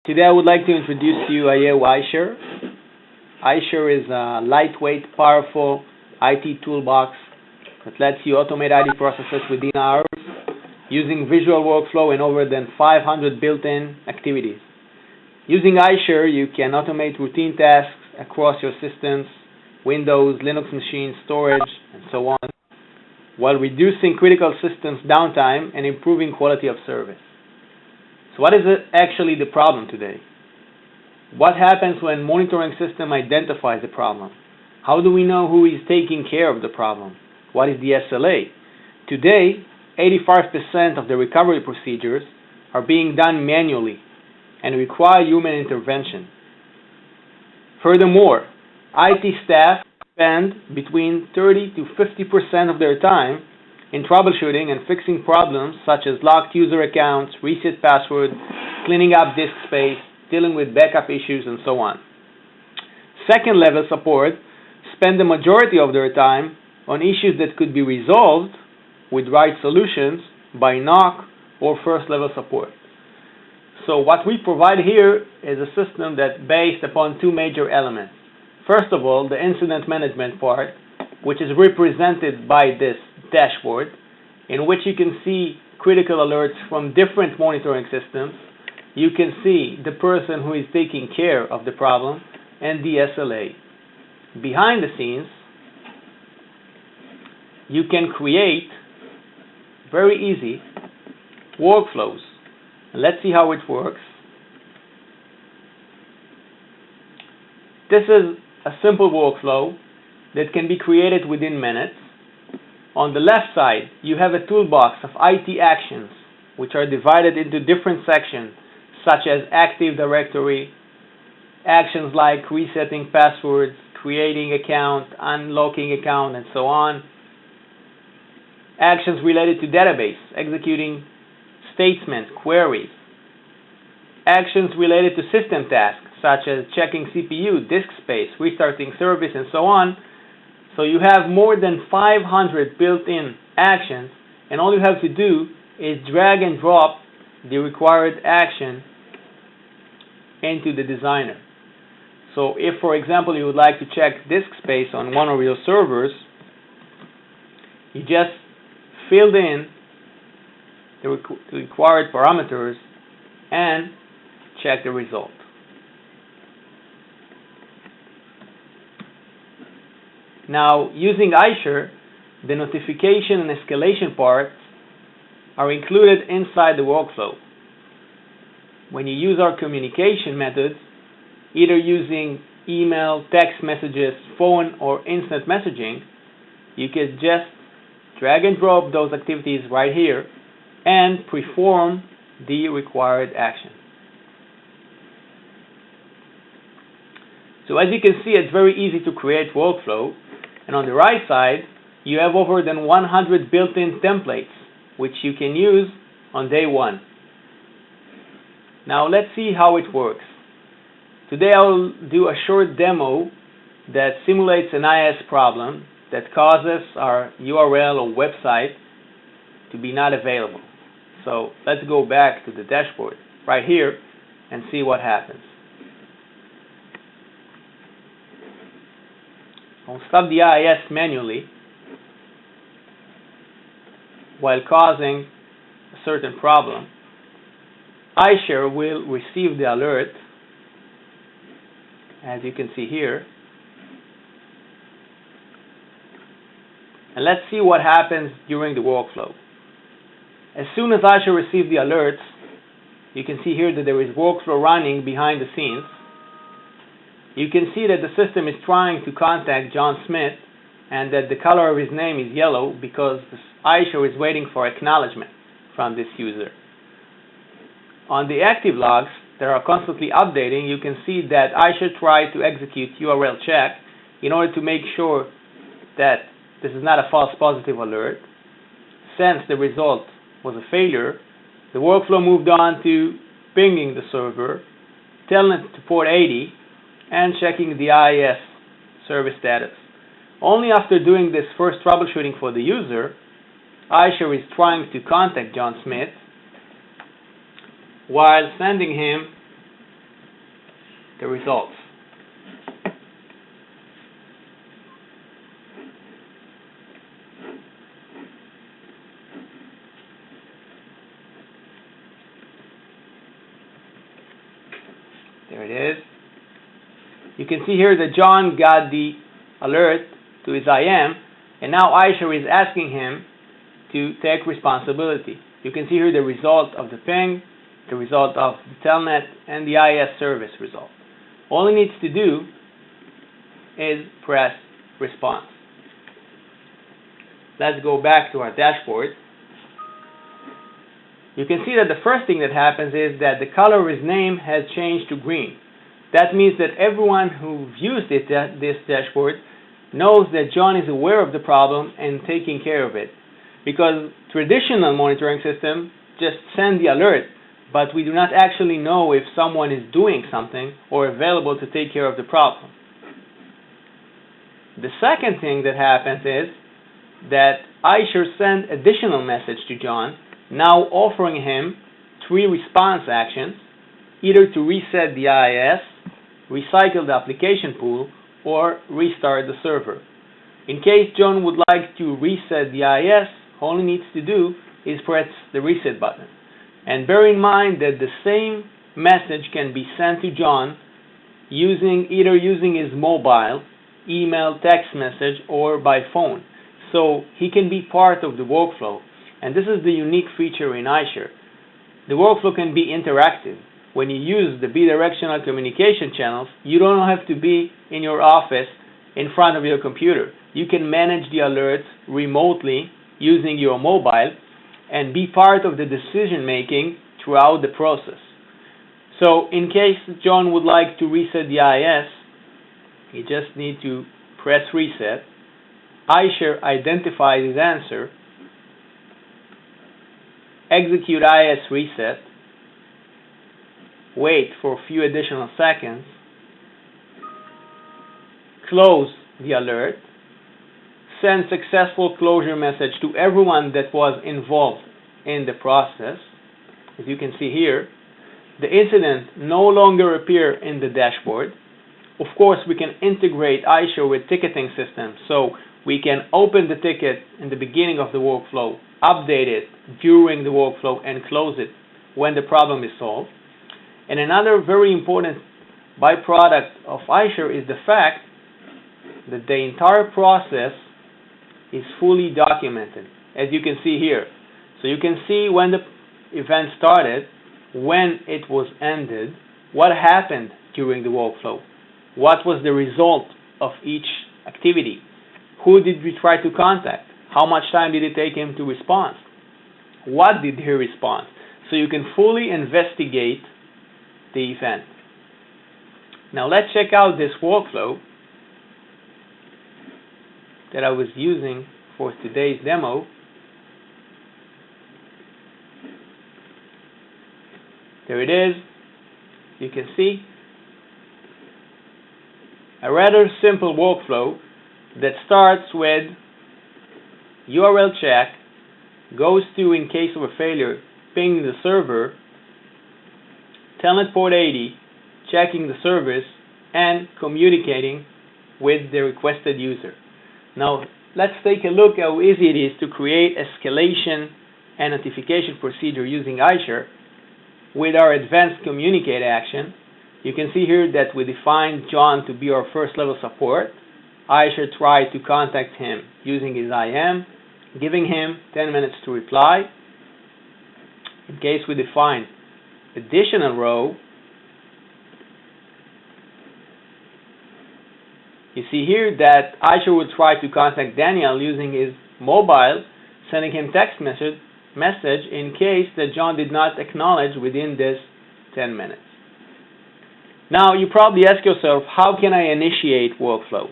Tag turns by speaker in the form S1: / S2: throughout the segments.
S1: Today I would like to introduce to you Ayehu eyeShare. eyeShare is a lightweight, powerful IT toolbox that lets you automate IT processes within hours using visual workflow and over than 500 built-in activities. Using eyeShare, you can automate routine tasks across your systems, Windows, Linux machines, storage, and so on, while reducing critical systems downtime and improving quality of service. So what is actually the problem today? What happens when monitoring system identifies the problem? How do we know who is taking care of the problem? What is the SLA? Today, 85% of the recovery procedures are being done manually and require human intervention. Furthermore, IT staff spend between 30 to 50% of their time in troubleshooting and fixing problems such as locked user accounts, reset passwords, cleaning up disk space, dealing with backup issues, and so on. Second-level support spend the majority of their time on issues that could be resolved with right solutions by NOC or first-level support. So what we provide here is a system that's based upon two major elements. First of all, the incident management part, which is represented by this dashboard, in which you can see critical alerts from different monitoring systems. You can see the person who is taking care of the problem and the SLA. Behind the scenes, you can create very easy workflows. Let's see how it works. This is a simple workflow that can be created within minutes. On the left side, you have a toolbox of IT actions, which are divided into different sections, such as Active Directory, actions like resetting passwords, creating account, unlocking account, and so on. Actions related to database, executing statements, queries. Actions related to system tasks, such as checking CPU, disk space, restarting service, and so on. So you have more than 500 built-in actions, and all you have to do is drag and drop the required action into the designer. So if, for example, you would like to check disk space on one of your servers, you just filled in the required parameters and check the result. Now, using eyeShare, the notification and escalation parts are included inside the workflow. When you use our communication methods, either using email, text messages, phone, or instant messaging, you can just drag and drop those activities right here and perform the required action. So as you can see, it's very easy to create workflow. And on the right side, you have over than 100 built-in templates, which you can use on day one. Now let's see how it works. Today I'll do a short demo that simulates an IIS problem that causes our URL or website to be not available. So let's go back to the dashboard right here and see what happens. I'll stop the IIS manually while causing a certain problem. eyeShare will receive the alert, as you can see here. And let's see what happens during the workflow. As soon as eyeShare receives the alerts, you can see here that there is workflow running behind the scenes. You can see that the system is trying to contact John Smith and that the color of his name is yellow because eyeShare is waiting for acknowledgement from this user. On the active logs that are constantly updating, you can see that eyeShare tried to execute URL check in order to make sure that this is not a false positive alert. Since the result was a failure, the workflow moved on to pinging the server, telling it to port 80, and checking the IIS service status. Only after doing this first troubleshooting for the user, eyeShare is trying to contact John Smith while sending him the results. There it is. You can see here that John got the alert to his IM, and now eyeShare is asking him to take responsibility. You can see here the result of the ping, the result of the telnet, and the IS service result. All he needs to do is press response. Let's go back to our dashboard. You can see that the first thing that happens is that the color of his name has changed to green. That means that everyone who views this dashboard knows that John is aware of the problem and taking care of it. Because traditional monitoring systems just send the alert, but we do not actually know if someone is doing something or available to take care of the problem. The second thing that happens is that eyeShare sent additional message to John, now offering him 3 response actions, either to reset the IIS, recycle the application pool, or restart the server. In case John would like to reset the IIS, all he needs to do is press the reset button. And bear in mind that the same message can be sent to John either using his mobile, email, text message, or by phone. So he can be part of the workflow. And this is the unique feature in eyeShare. The workflow can be interactive. When you use the bidirectional communication channels, you don't have to be in your office in front of your computer. You can manage the alerts remotely using your mobile and be part of the decision making throughout the process. So in case John would like to reset the IIS, you just need to press reset. eyeShare identifies his answer, execute IIS reset, wait for a few additional seconds, close the alert, send successful closure message to everyone that was involved in the process. As you can see here, the incident no longer appear in the dashboard. Of course, we can integrate eyeShare with ticketing systems, so we can open the ticket in the beginning of the workflow, update it during the workflow, and close it when the problem is solved. And another very important byproduct of eyeShare is the fact that the entire process is fully documented, as you can see here. So you can see when the event started, when it was ended, what happened during the workflow, what was the result of each activity, who did we try to contact, how much time did it take him to respond, what did he respond. So you can fully investigate the event. Now let's check out this workflow that I was using for today's demo. There it is. You can see a rather simple workflow that starts with URL check, goes to, in case of a failure, ping the server, telnet port 80, checking the service, and communicating with the requested user. Now, let's take a look how easy it is to create escalation and notification procedure using eyeShare. With our advanced communicate action, you can see here that we defined John to be our first level support. eyeShare tried to contact him using his IM, giving him 10 minutes to reply. In case we define additional row, you see here that eyeShare will try to contact Daniel using his mobile, sending him text message in case that John did not acknowledge within this 10 minutes. Now you probably ask yourself, how can I initiate workflow?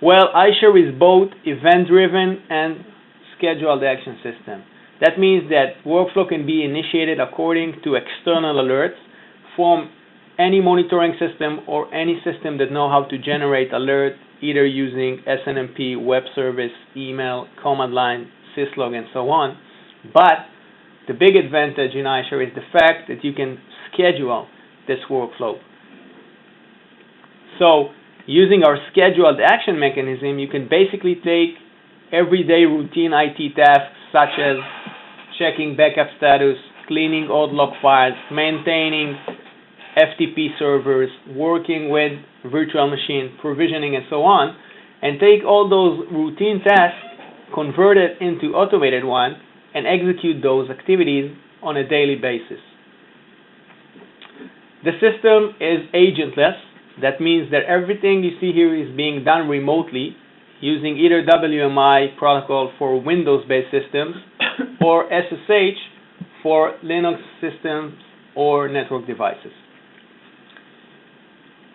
S1: Well, eyeShare is both event-driven and scheduled action system. That means that workflow can be initiated according to external alerts from any monitoring system or any system that know how to generate alerts, either using SNMP, web service, email, command line, syslog, and so on. But the big advantage in eyeShare is the fact that you can schedule this workflow. So using our scheduled action mechanism, you can basically take everyday routine IT tasks such as checking backup status, cleaning old log files, maintaining FTP servers, working with virtual machine, provisioning, and so on, and take all those routine tasks, convert it into automated one, and execute those activities on a daily basis. The system is agentless. That means that everything you see here is being done remotely using either WMI protocol for Windows-based systems or SSH for Linux systems or network devices.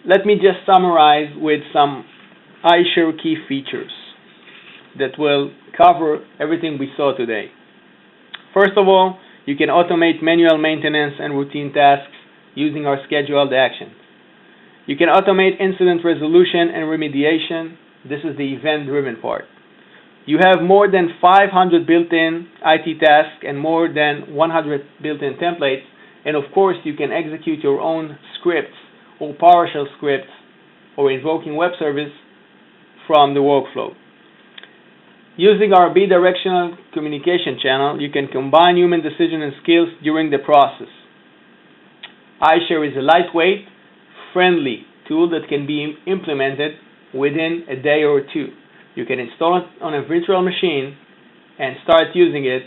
S1: Let me just summarize with some eyeShare key features that will cover everything we saw today. First of all, you can automate manual maintenance and routine tasks using our scheduled actions. You can automate incident resolution and remediation. This is the event-driven part. You have more than 500 built-in IT tasks and more than 100 built-in templates, and of course you can execute your own scripts or PowerShell scripts or invoking web service from the workflow. Using our bidirectional communication channel, you can combine human decision and skills during the process. eyeShare is a lightweight, friendly tool that can be implemented within a day or two. You can install it on a virtual machine and start using it